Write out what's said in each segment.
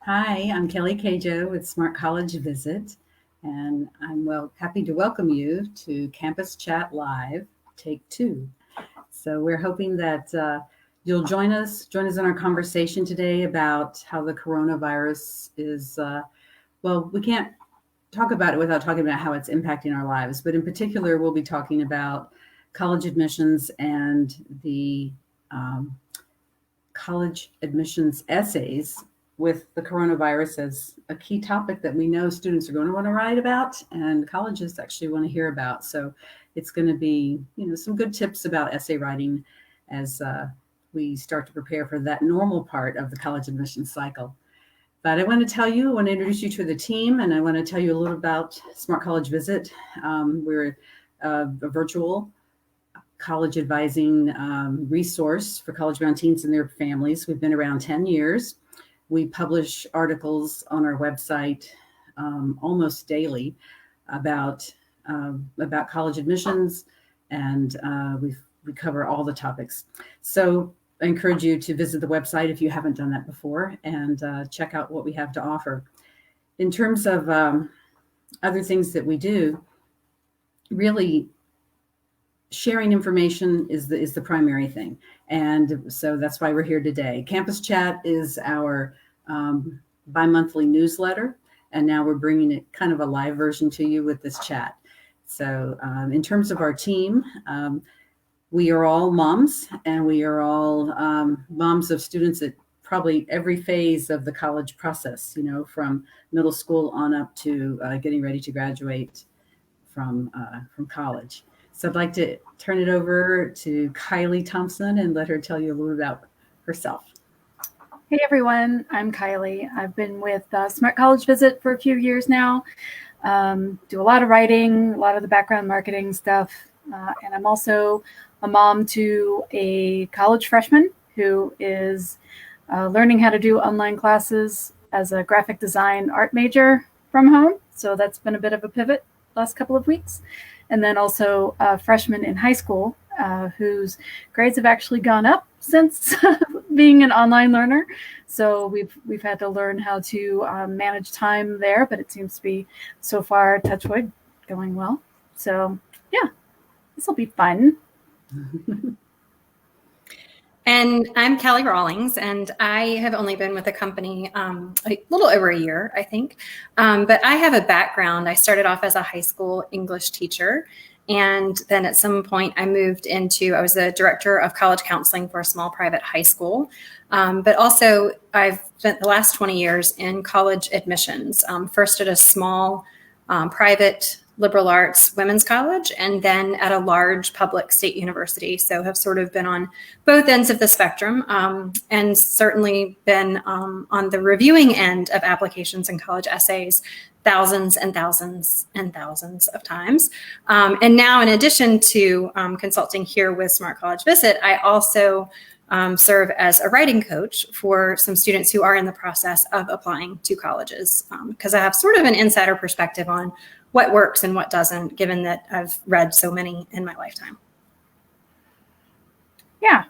Hi, I'm Kelly Cajo with Smart College Visit, and I'm happy to welcome you to Campus Chat Live, Take Two. So we're hoping that you'll join us in our conversation today about how the coronavirus is. We can't talk about it without talking about how it's impacting our lives, but in particular, we'll be talking about college admissions and the um, college admissions essays with the coronavirus as a key topic that we know students are going to want to write about and colleges actually want to hear about. So it's going to be, some good tips about essay writing as we start to prepare for that normal part of the college admissions cycle. But I want to introduce you to the team, and I want to tell you a little about Smart College Visit. We're a virtual college advising resource for college-bound teens and their families. We've been around 10 years. We publish articles on our website almost daily about college admissions, and we cover all the topics. So I encourage you to visit the website if you haven't done that before and check out what we have to offer. In terms of other things that we do, really sharing information is the primary thing. And so that's why we're here today. Campus Chat is our bi-monthly newsletter. And now we're bringing it kind of a live version to you with this chat. So in terms of our team, we are all moms, and we are all moms of students at probably every phase of the college process, from middle school on up to getting ready to graduate from college. So I'd like to turn it over to Kylie Thompson and let her tell you a little about herself. Hey everyone, I'm Kylie. I've been with Smart College Visit for a few years now. Do a lot of writing, a lot of the background marketing stuff, and I'm also a mom to a college freshman who is learning how to do online classes as a graphic design art major from home. So that's been a bit of a pivot last couple of weeks. And then also a freshman in high school whose grades have actually gone up since being an online learner. So we've had to learn how to manage time there, but it seems to be so far, touch wood, going well. So yeah, this will be fun. And I'm Callie Rawlings, and I have only been with the company a little over a year, I think. But I have a background. I started off as a high school English teacher. And then at some point I was the director of college counseling for a small private high school. But also I've spent the last 20 years in college admissions, first at a small private liberal arts women's college, and then at a large public state university. So have sort of been on both ends of the spectrum, and certainly been on the reviewing end of applications and college essays thousands and thousands and thousands of times. And now, in addition to consulting here with Smart College Visit, I also serve as a writing coach for some students who are in the process of applying to colleges, because I have sort of an insider perspective on what works and what doesn't, given that I've read so many in my lifetime. Yeah,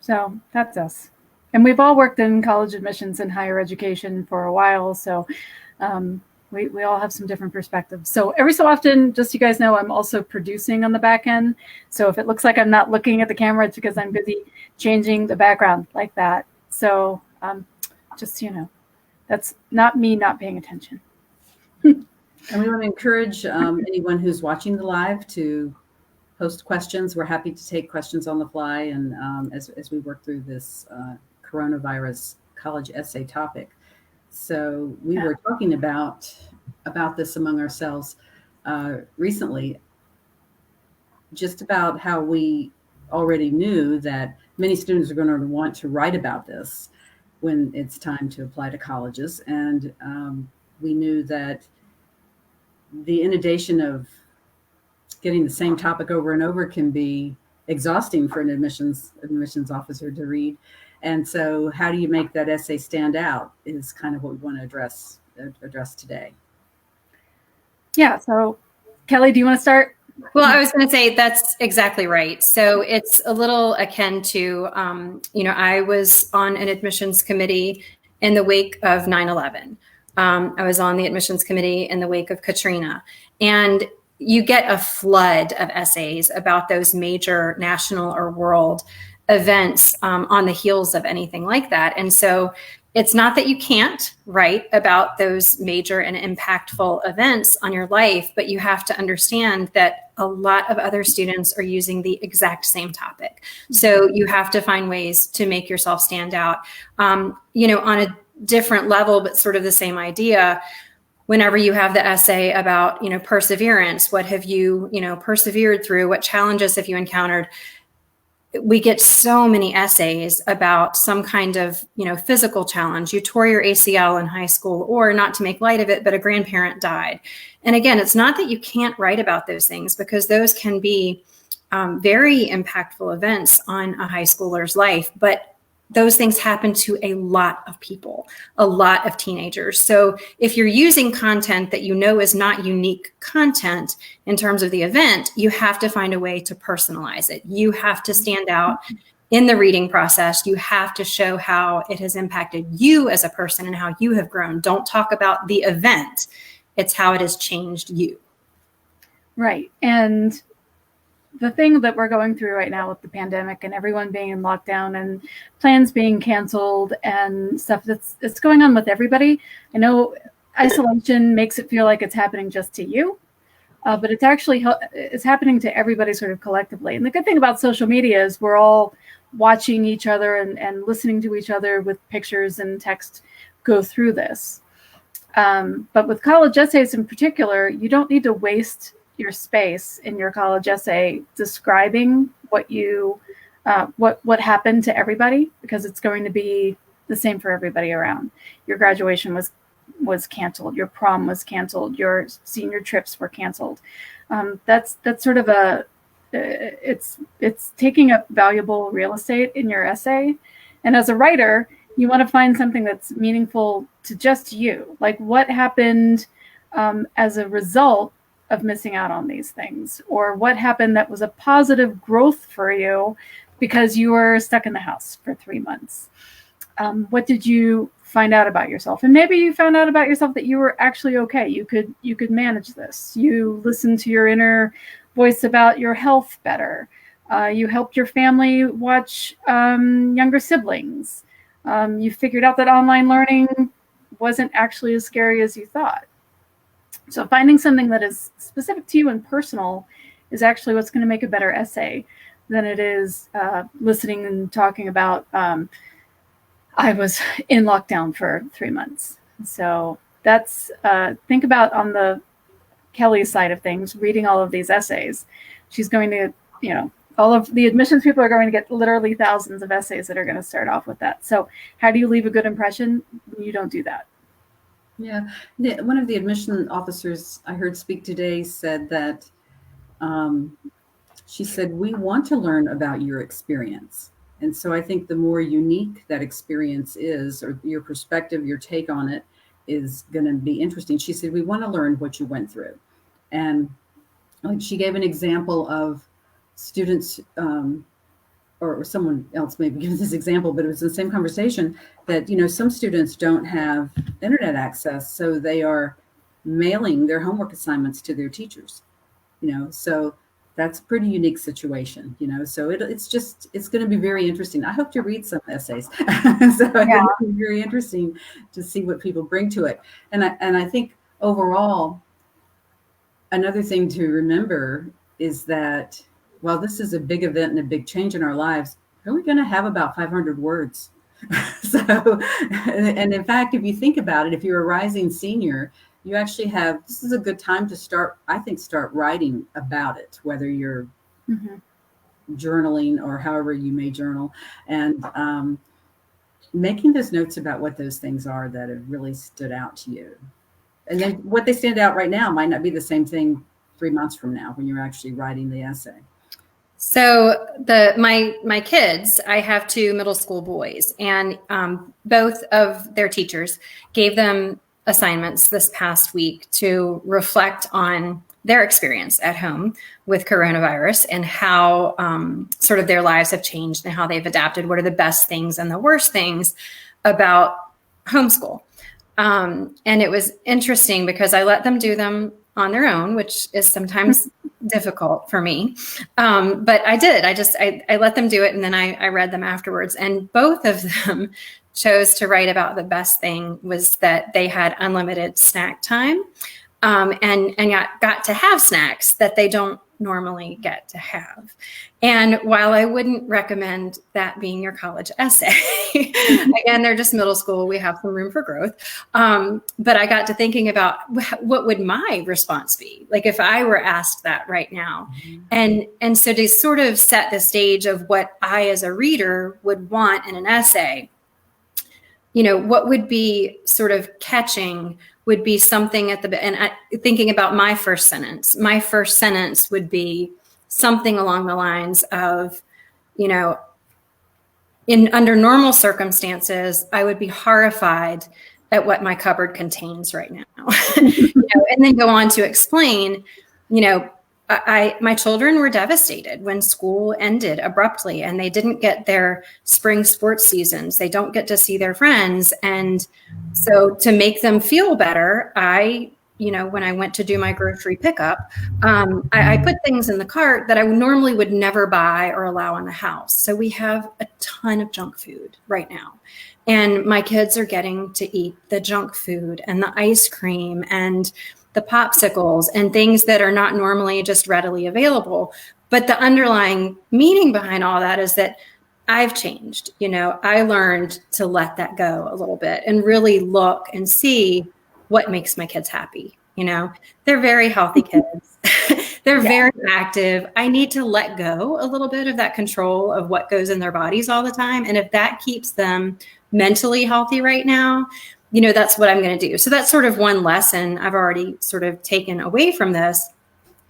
so that's us. And we've all worked in college admissions and higher education for a while, so we all have some different perspectives. So every so often, just so you guys know, I'm also producing on the back end. So if it looks like I'm not looking at the camera, it's because I'm busy changing the background like that. So just so you know, that's not me not paying attention. And we want to encourage anyone who's watching the live to post questions. We're happy to take questions on the fly, and as we work through this coronavirus college essay topic. So we were talking about this among ourselves recently, just about how we already knew that many students are going to want to write about this when it's time to apply to colleges. And we knew that the inundation of getting the same topic over and over can be exhausting for an admissions officer to read. And so how do you make that essay stand out is kind of what we want to address today. Yeah. So Kelly, do you want to start? Well, I was going to say that's exactly right. So it's a little akin to, I was on an admissions committee in the wake of 9/11. I was on the admissions committee in the wake of Katrina. And you get a flood of essays about those major national or world events on the heels of anything like that. And so it's not that you can't write about those major and impactful events on your life, but you have to understand that a lot of other students are using the exact same topic. So you have to find ways to make yourself stand out, on a different level, but sort of the same idea. Whenever you have the essay about, perseverance, what have you, persevered through? What challenges have you encountered? We get so many essays about some kind of, physical challenge. You tore your ACL in high school, or not to make light of it, but a grandparent died. And again, it's not that you can't write about those things, because those can be very impactful events on a high schooler's life. But those things happen to a lot of people, a lot of teenagers. So if you're using content that is not unique content in terms of the event, you have to find a way to personalize it. You have to stand out in the reading process. You have to show how it has impacted you as a person and how you have grown. Don't talk about the event. It's how it has changed you. Right. And the thing that we're going through right now with the pandemic and everyone being in lockdown and plans being canceled and stuff it's going on with everybody. I know isolation makes it feel like it's happening just to you, but it's happening to everybody sort of collectively. And the good thing about social media is we're all watching each other and listening to each other with pictures and text go through this. But with college essays in particular, you don't need to waste your space in your college essay describing what happened to everybody, because it's going to be the same for everybody around. Your graduation was canceled, your prom was canceled, your senior trips were canceled. That's sort of it's taking up valuable real estate in your essay. And as a writer, you want to find something that's meaningful to just you, like what happened as a result of missing out on these things, or what happened that was a positive growth for you because you were stuck in the house for 3 months. What did you find out about yourself? And maybe you found out about yourself that you were actually okay. You could manage this. You listened to your inner voice about your health better. You helped your family watch younger siblings. You figured out that online learning wasn't actually as scary as you thought. So finding something that is specific to you and personal is actually what's going to make a better essay than it is listening and talking about, I was in lockdown for 3 months. So that's, think about on the Kelly side of things, reading all of these essays. She's going to, all of the admissions people are going to get literally thousands of essays that are going to start off with that. So how do you leave a good impression? You don't do that. Yeah, one of the admission officers I heard speak today said that, she said, we want to learn about your experience. And so I think the more unique that experience is, or your perspective, your take on it, is going to be interesting. She said, we want to learn what you went through. And she gave an example of students, or someone else maybe give this example, but it was the same conversation that, some students don't have internet access, so they are mailing their homework assignments to their teachers, so that's a pretty unique situation, so it's going to be very interesting. I hope to read some essays. So yeah. It'll be very interesting to see what people bring to it. And I think overall, another thing to remember is that while this is a big event and a big change in our lives, we're only going to have about 500 words. So, and in fact, if you think about it, if you're a rising senior, you actually this is a good time to start writing about it, whether you're journaling or however you may journal, and making those notes about what those things are that have really stood out to you. And then what they stand out right now might not be the same thing 3 months from now when you're actually writing the essay. So my kids, I have 2 middle school boys, and both of their teachers gave them assignments this past week to reflect on their experience at home with coronavirus and how sort of their lives have changed and how they've adapted. What are the best things and the worst things about homeschool. And it was interesting because I let them do them on their own, which is sometimes difficult for me. But I did. I let them do it, and then I read them afterwards. And both of them chose to write about the best thing was that they had unlimited snack time, and got to have snacks that they don't normally get to have. And while I wouldn't recommend that being your college essay, again, they're just middle school, we have some room for growth. But I got to thinking about what would my response be? Like if I were asked that right now. And so to sort of set the stage of what I as a reader would want in an essay, what would be sort of catching would be something thinking about my first sentence. My first sentence would be something along the lines of, under normal circumstances, I would be horrified at what my cupboard contains right now. And then go on to explain, my children were devastated when school ended abruptly and they didn't get their spring sports seasons. They don't get to see their friends. And so to make them feel better, when I went to do my grocery pickup, I put things in the cart that I normally would never buy or allow in the house. So we have a ton of junk food right now. And my kids are getting to eat the junk food and the ice cream and the popsicles and things that are not normally just readily available. But the underlying meaning behind all that is that I've changed. I learned to let that go a little bit and really look and see what makes my kids happy. They're very healthy kids. They're very active. I need to let go a little bit of that control of what goes in their bodies all the time. And if that keeps them mentally healthy right now, that's what I'm going to do. So that's sort of one lesson I've already sort of taken away from this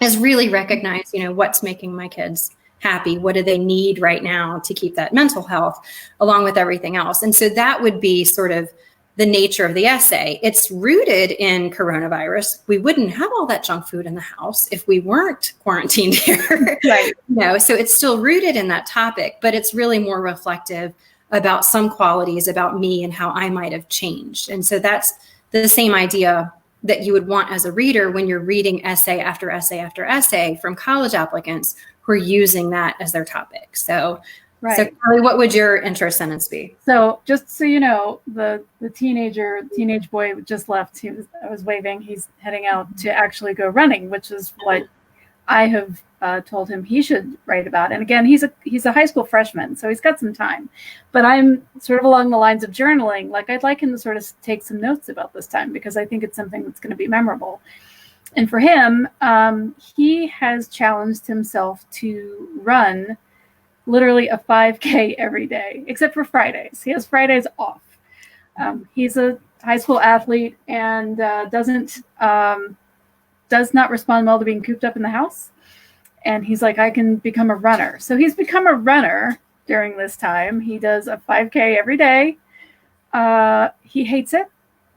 is really recognize, what's making my kids happy. What do they need right now to keep that mental health along with everything else? And so that would be sort of the nature of the essay. It's rooted in coronavirus. We wouldn't have all that junk food in the house if we weren't quarantined here. Right. So it's still rooted in that topic, but it's really more reflective about some qualities about me and how I might have changed. And so that's the same idea that you would want as a reader when you're reading essay after essay after essay from college applicants who are using that as their topic. So, right. So Kylie, what would your intro sentence be? So just so you know, the teenage boy just left. I was waving. He's heading out to actually go running, which is what I have told him he should write about. And again, he's a high school freshman, so he's got some time. But I'm sort of along the lines of journaling. Like I'd like him to sort of take some notes about this time because I think it's something that's going to be memorable. And for him, he has challenged himself to run literally a 5K every day, except for Fridays. He has Fridays off. He's a high school athlete and does not respond well to being cooped up in the house. And he's like, I can become a runner. So he's become a runner during this time. He does a 5K every day. He hates it,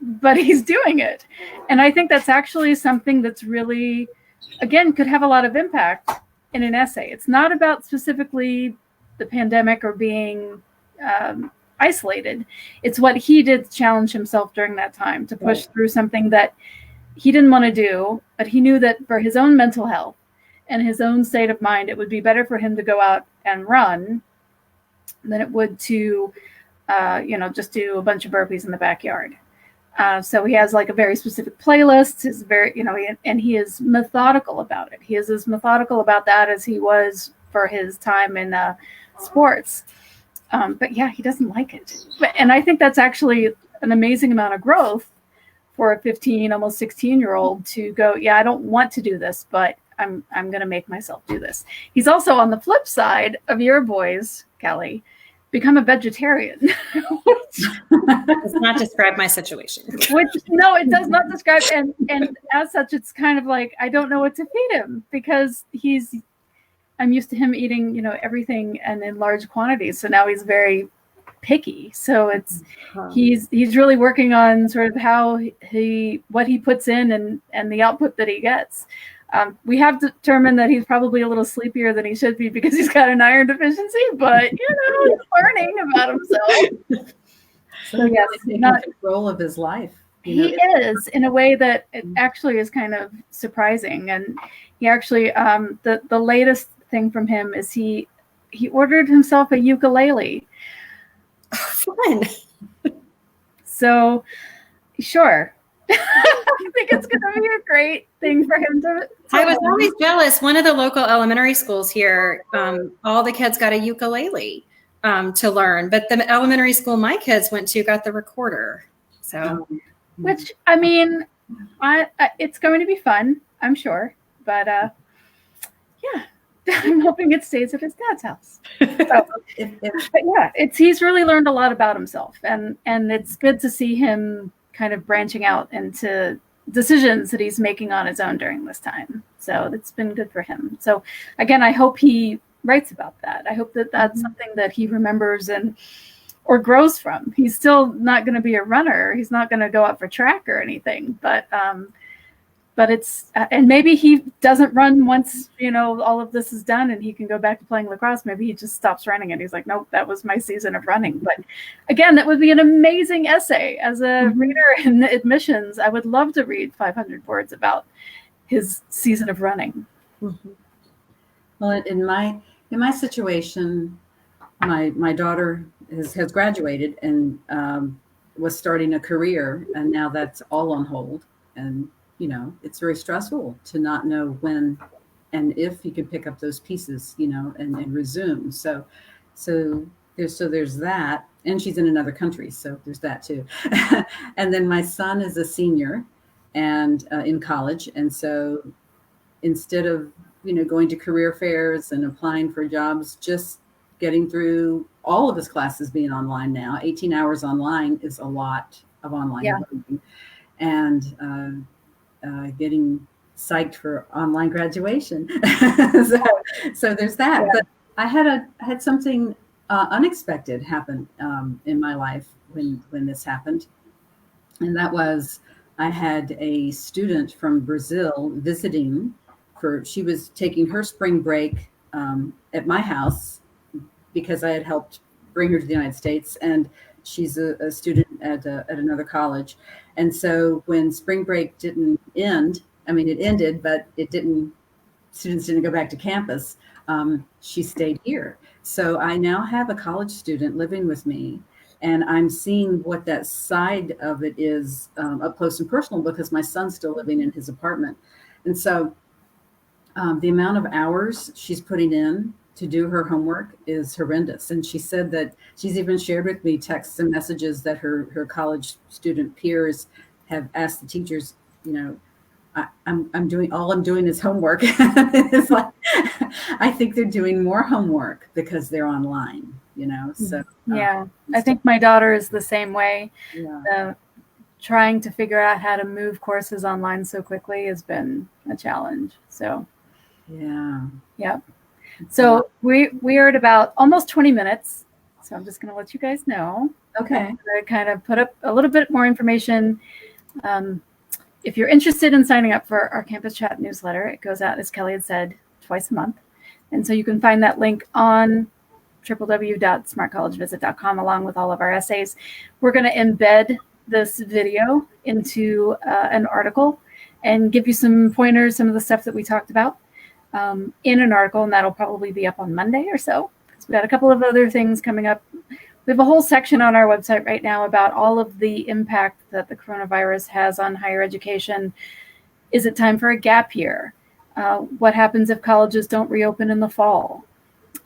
but he's doing it. And I think that's actually something that's really, again, could have a lot of impact in an essay. It's not about specifically the pandemic or being isolated. It's what he did to challenge himself during that time to push through something that he didn't want to do, but he knew that for his own mental health and his own state of mind, it would be better for him to go out and run than it would to, just do a bunch of burpees in the backyard. So he has like a very specific playlist. Is very, and he is methodical about it. He is as methodical about that as he was for his time in sports. But yeah, he doesn't like it. And I think that's actually an amazing amount of growth for a 15, almost 16-year-old to go, yeah, I don't want to do this, but I'm going to make myself do this. He's also on the flip side of your boys, Kelly, become a vegetarian. Does not describe my situation. No, it does not describe. And as such, it's kind of like, I don't know what to feed him because I'm used to him eating, everything and in large quantities. So now he's very picky. So he's really working on sort of how what he puts in and the output that he gets. We have determined that he's probably a little sleepier than he should be because he's got an iron deficiency, but he's learning about himself. So he's yes, really taking control of his life. He is, in a way that it actually is kind of surprising. And he actually, the latest thing from him is he ordered himself a ukulele. Fun. So, sure. I think it's going to be a great thing for him to I was always jealous. One of the local elementary schools here, all the kids got a ukulele to learn, but the elementary school my kids went to got the recorder. So, which, I mean, it's going to be fun, I'm sure. But yeah, I'm hoping it stays at his dad's house. So, but yeah, he's really learned a lot about himself, and it's good to see him kind of branching out into decisions that he's making on his own during this time. So it's been good for him. So again, I hope he writes about that. I hope that that's something that he remembers or grows from. He's still not going to be a runner. He's not going to go out for track or anything, but it's, and maybe he doesn't run once, all of this is done and he can go back to playing lacrosse. Maybe he just stops running and he's like, nope, that was my season of running. But again, that would be an amazing essay. As a reader in admissions, I would love to read 500 words about his season of running. Mm-hmm. Well, in my situation, my daughter has graduated and was starting a career, and now that's all on hold. And it's very stressful to not know when and if you can pick up those pieces, and resume. So there's that. And she's in another country, so there's that too. And then my son is a senior and in college. And so instead of, going to career fairs and applying for jobs, just getting through all of his classes being online now, 18 hours online is a lot of online learning. And getting psyched for online graduation. so there's that. Yeah. But I had something unexpected happen in my life when this happened. And that was, I had a student from Brazil visiting she was taking her spring break at my house because I had helped bring her to the United States. And she's a student at another college. And so when spring break didn't end, it ended, but students didn't go back to campus. She stayed here. So I now have a college student living with me, and I'm seeing what that side of it is up close and personal because my son's still living in his apartment. And so the amount of hours she's putting in to do her homework is horrendous. And she said that she's even shared with me texts and messages that her college student peers have asked the teachers, I'm doing is homework. It's like, I think they're doing more homework because they're online, so. Yeah, I think my daughter is the same way. Yeah. Trying to figure out how to move courses online so quickly has been a challenge. So. Yeah. So we are at about almost 20 minutes. So I'm just going to let you guys know. Okay. I'm going to kind of put up a little bit more information. If you're interested in signing up for our Campus Chat newsletter, it goes out, as Kelly had said, twice a month. And so you can find that link on www.smartcollegevisit.com along with all of our essays. We're going to embed this video into an article and give you some pointers, some of the stuff that we talked about in an article, and that'll probably be up on Monday or so. We've got a couple of other things coming up. We have a whole section on our website right now about all of the impact that the coronavirus has on higher education. Is it time for a gap year? What happens if colleges don't reopen in the fall?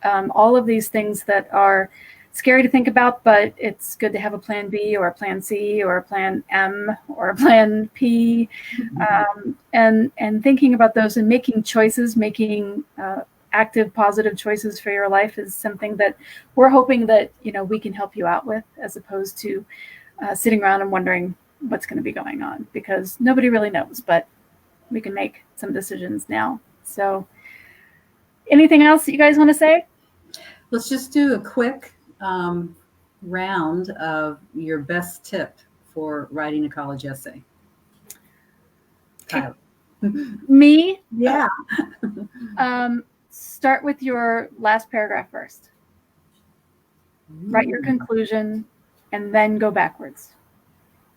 All of these things that are scary to think about, but it's good to have a plan B or a plan C or a plan M or a plan P. And thinking about those and making choices, making active, positive choices for your life is something that we're hoping that, we can help you out with, as opposed to sitting around and wondering what's going to be going on, because nobody really knows, but we can make some decisions now. So anything else that you guys want to say? Let's just do a quick round of your best tip for writing a college essay. Kyle. Me? Yeah. Start with your last paragraph first. Write your conclusion, and then go backwards,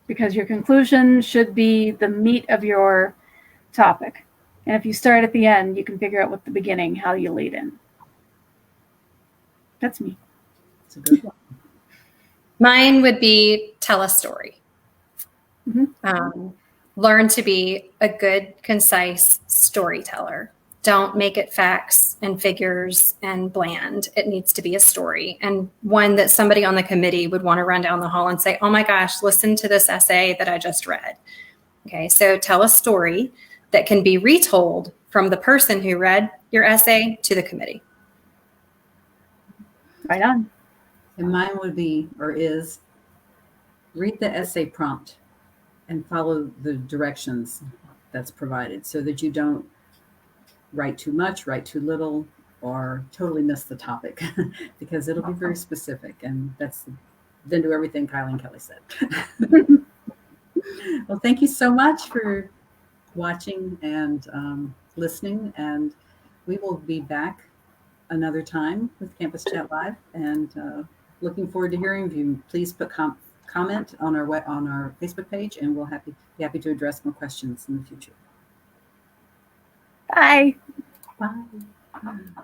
because your conclusion should be the meat of your topic. And if you start at the end, you can figure out with the beginning how you lead in. That's me. It's a good one. Mine would be tell a story. Learn to be a good, concise storyteller. Don't make it facts and figures and bland. It needs to be a story, and one that somebody on the committee would want to run down the hall and say, oh my gosh, listen to this essay that I just read. Okay, so tell a story that can be retold from the person who read your essay to the committee. Right on. And mine would be, or is, read the essay prompt and follow the directions that's provided so that you don't write too much, write too little, or totally miss the topic because it'll be very specific. And then do everything Kylie and Kelly said. Well, thank you so much for watching and listening. And we will be back another time with Campus Chat Live, and looking forward to hearing from you. Please put comment on our Facebook page, and we'll be happy to address more questions in the future. Bye. Bye.